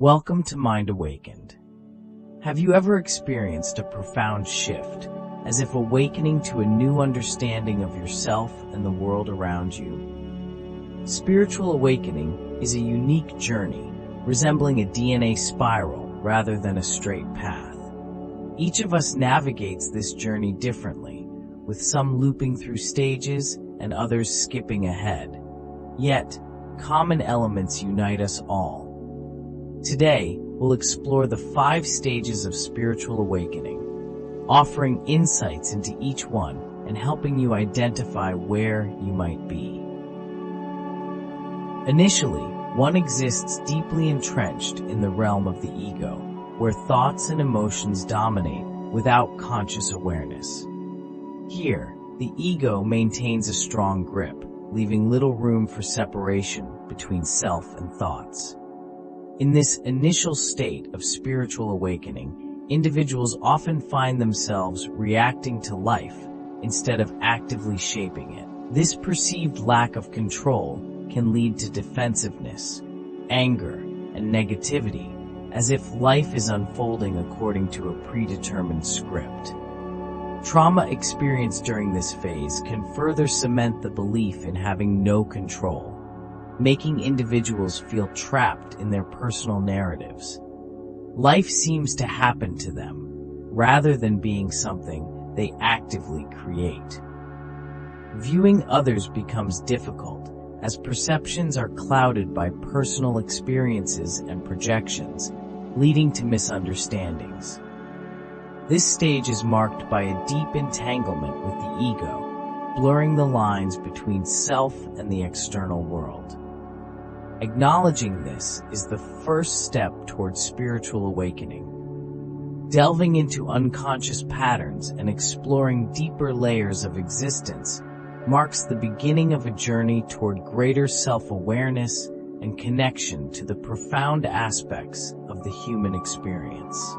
Welcome to Mind Awakened. Have you ever experienced a profound shift, as if awakening to a new understanding of yourself and the world around you? Spiritual awakening is a unique journey, resembling a DNA spiral rather than a straight path. Each of us navigates this journey differently, with some looping through stages and others skipping ahead. Yet, common elements unite us all. Today, we'll explore the 5 stages of spiritual awakening, offering insights into each one and helping you identify where you might be. Initially, one exists deeply entrenched in the realm of the ego, where thoughts and emotions dominate without conscious awareness. Here, the ego maintains a strong grip, leaving little room for separation between self and thoughts. In this initial state of spiritual awakening, individuals often find themselves reacting to life instead of actively shaping it. This perceived lack of control can lead to defensiveness, anger, and negativity, as if life is unfolding according to a predetermined script. Trauma experienced during this phase can further cement the belief in having no control, making individuals feel trapped in their personal narratives. Life seems to happen to them, rather than being something they actively create. Viewing others becomes difficult, as perceptions are clouded by personal experiences and projections, leading to misunderstandings. This stage is marked by a deep entanglement with the ego, blurring the lines between self and the external world. Acknowledging this is the first step towards spiritual awakening. Delving into unconscious patterns and exploring deeper layers of existence marks the beginning of a journey toward greater self-awareness and connection to the profound aspects of the human experience.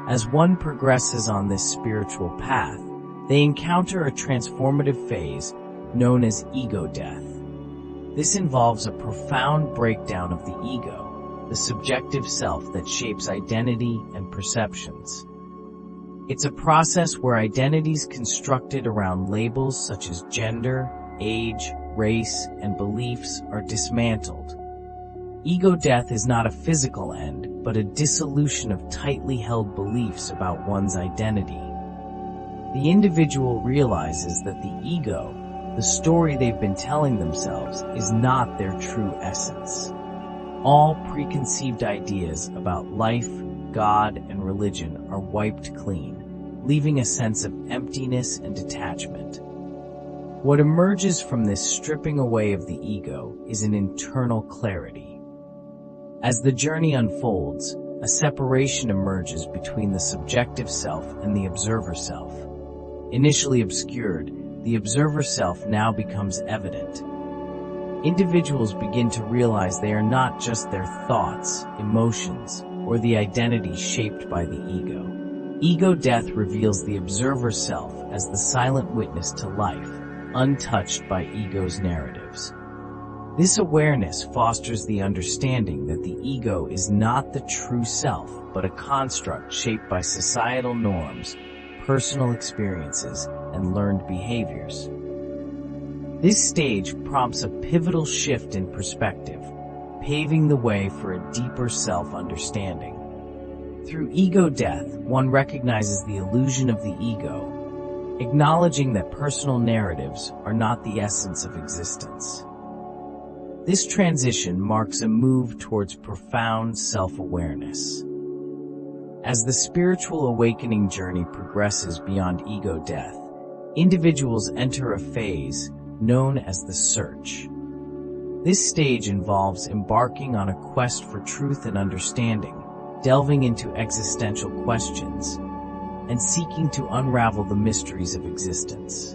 As one progresses on this spiritual path, they encounter a transformative phase known as ego death. This involves a profound breakdown of the ego, the subjective self that shapes identity and perceptions. It's a process where identities constructed around labels such as gender, age, race, and beliefs are dismantled. Ego death is not a physical end, but a dissolution of tightly held beliefs about one's identity. The individual realizes that the ego, the story they've been telling themselves, is not their true essence. All preconceived ideas about life, God, and religion are wiped clean, leaving a sense of emptiness and detachment. What emerges from this stripping away of the ego is an internal clarity. As the journey unfolds, a separation emerges between the subjective self and the observer self. Initially obscured, the observer self now becomes evident. Individuals begin to realize they are not just their thoughts, emotions, or the identity shaped by the ego. Ego death reveals the observer self as the silent witness to life, untouched by ego's narratives. This awareness fosters the understanding that the ego is not the true self, but a construct shaped by societal norms, personal experiences, and learned behaviors. This stage prompts a pivotal shift in perspective, paving the way for a deeper self-understanding. Through ego death, one recognizes the illusion of the ego, acknowledging that personal narratives are not the essence of existence. This transition marks a move towards profound self-awareness. As the spiritual awakening journey progresses beyond ego death, individuals enter a phase known as the search. This stage involves embarking on a quest for truth and understanding, delving into existential questions, and seeking to unravel the mysteries of existence.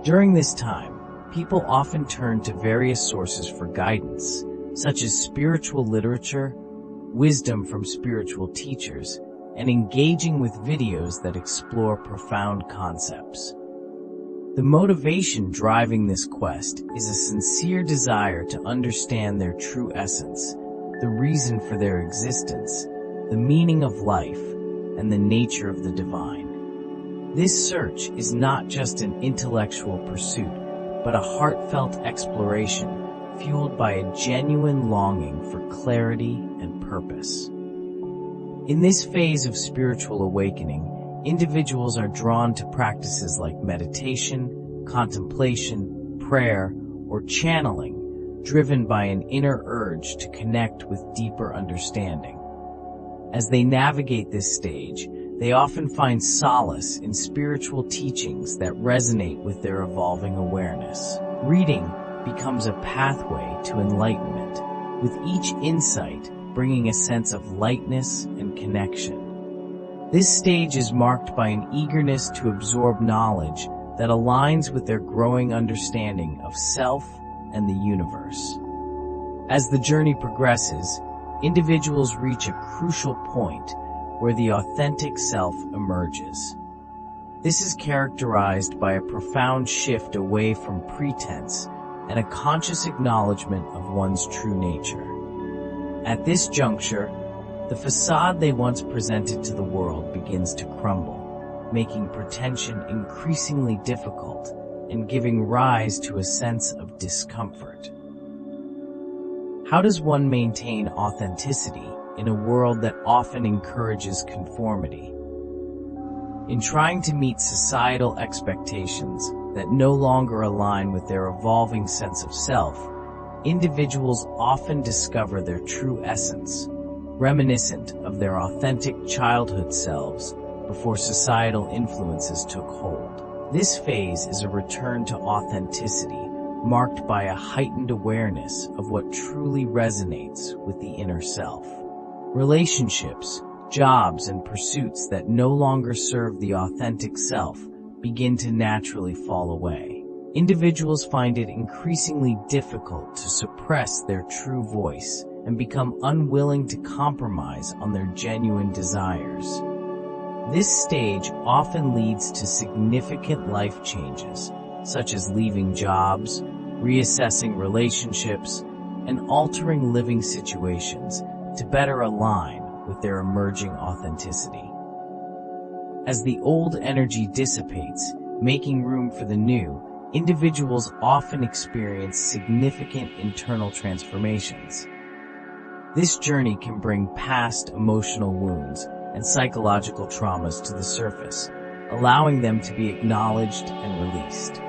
During this time, people often turn to various sources for guidance, such as spiritual literature, wisdom from spiritual teachers, and engaging with videos that explore profound concepts. The motivation driving this quest is a sincere desire to understand their true essence, the reason for their existence, the meaning of life, and the nature of the divine. This search is not just an intellectual pursuit, but a heartfelt exploration fueled by a genuine longing for clarity and purpose. In this phase of spiritual awakening, individuals are drawn to practices like meditation, contemplation, prayer, or channeling, driven by an inner urge to connect with deeper understanding. As they navigate this stage, they often find solace in spiritual teachings that resonate with their evolving awareness. Reading becomes a pathway to enlightenment, with each insight bringing a sense of lightness and connection. This stage is marked by an eagerness to absorb knowledge that aligns with their growing understanding of self and the universe. As the journey progresses, individuals reach a crucial point where the authentic self emerges. This is characterized by a profound shift away from pretense and a conscious acknowledgement of one's true nature. At this juncture, the facade they once presented to the world begins to crumble, making pretension increasingly difficult and giving rise to a sense of discomfort. How does one maintain authenticity in a world that often encourages conformity? In trying to meet societal expectations that no longer align with their evolving sense of self, individuals often discover their true essence, reminiscent of their authentic childhood selves before societal influences took hold. This phase is a return to authenticity, marked by a heightened awareness of what truly resonates with the inner self. Relationships, jobs, and pursuits that no longer serve the authentic self begin to naturally fall away. Individuals find it increasingly difficult to suppress their true voice and become unwilling to compromise on their genuine desires. This stage often leads to significant life changes, such as leaving jobs, reassessing relationships, and altering living situations to better align with their emerging authenticity. As the old energy dissipates, making room for the new, individuals often experience significant internal transformations. This journey can bring past emotional wounds and psychological traumas to the surface, allowing them to be acknowledged and released.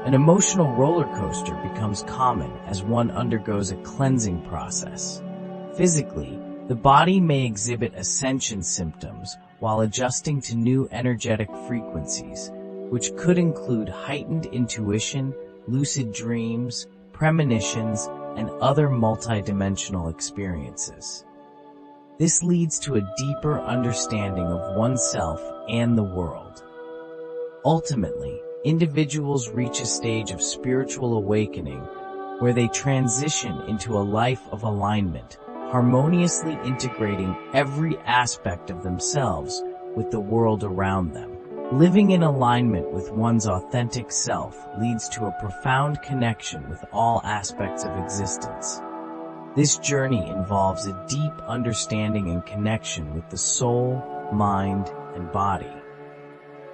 An emotional roller coaster becomes common as one undergoes a cleansing process. Physically, the body may exhibit ascension symptoms while adjusting to new energetic frequencies, which could include heightened intuition, lucid dreams, premonitions, and other multidimensional experiences. This leads to a deeper understanding of oneself and the world. Ultimately, individuals reach a stage of spiritual awakening where they transition into a life of alignment, harmoniously integrating every aspect of themselves with the world around them. Living in alignment with one's authentic self leads to a profound connection with all aspects of existence. This journey involves a deep understanding and connection with the soul, mind, and body.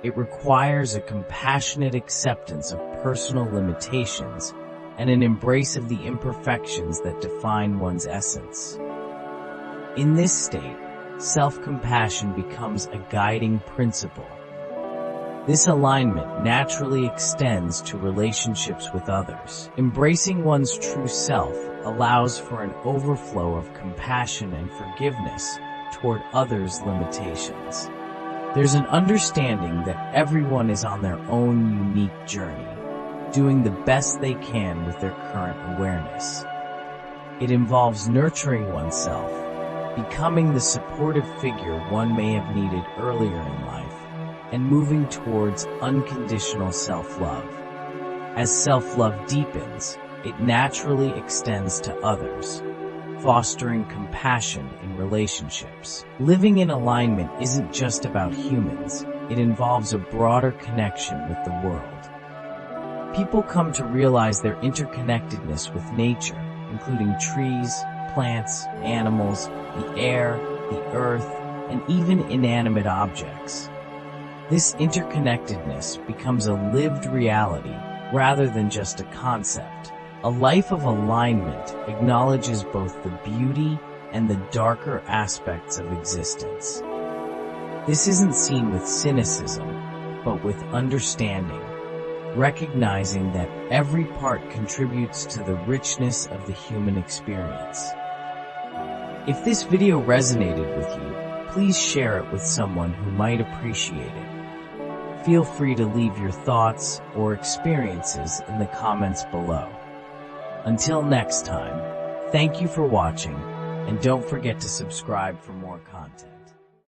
It requires a compassionate acceptance of personal limitations and an embrace of the imperfections that define one's essence. In this state, self-compassion becomes a guiding principle. This alignment naturally extends to relationships with others. Embracing one's true self allows for an overflow of compassion and forgiveness toward others' limitations. There's an understanding that everyone is on their own unique journey, doing the best they can with their current awareness. It involves nurturing oneself, becoming the supportive figure one may have needed earlier in life, and moving towards unconditional self-love. As self-love deepens, it naturally extends to others, fostering compassion in relationships. Living in alignment isn't just about humans, it involves a broader connection with the world. People come to realize their interconnectedness with nature, including trees, plants, animals, the air, the earth, and even inanimate objects. This interconnectedness becomes a lived reality rather than just a concept. A life of alignment acknowledges both the beauty and the darker aspects of existence. This isn't seen with cynicism, but with understanding, recognizing that every part contributes to the richness of the human experience. If this video resonated with you, please share it with someone who might appreciate it. Feel free to leave your thoughts or experiences in the comments below. Until next time, thank you for watching, and don't forget to subscribe for more content.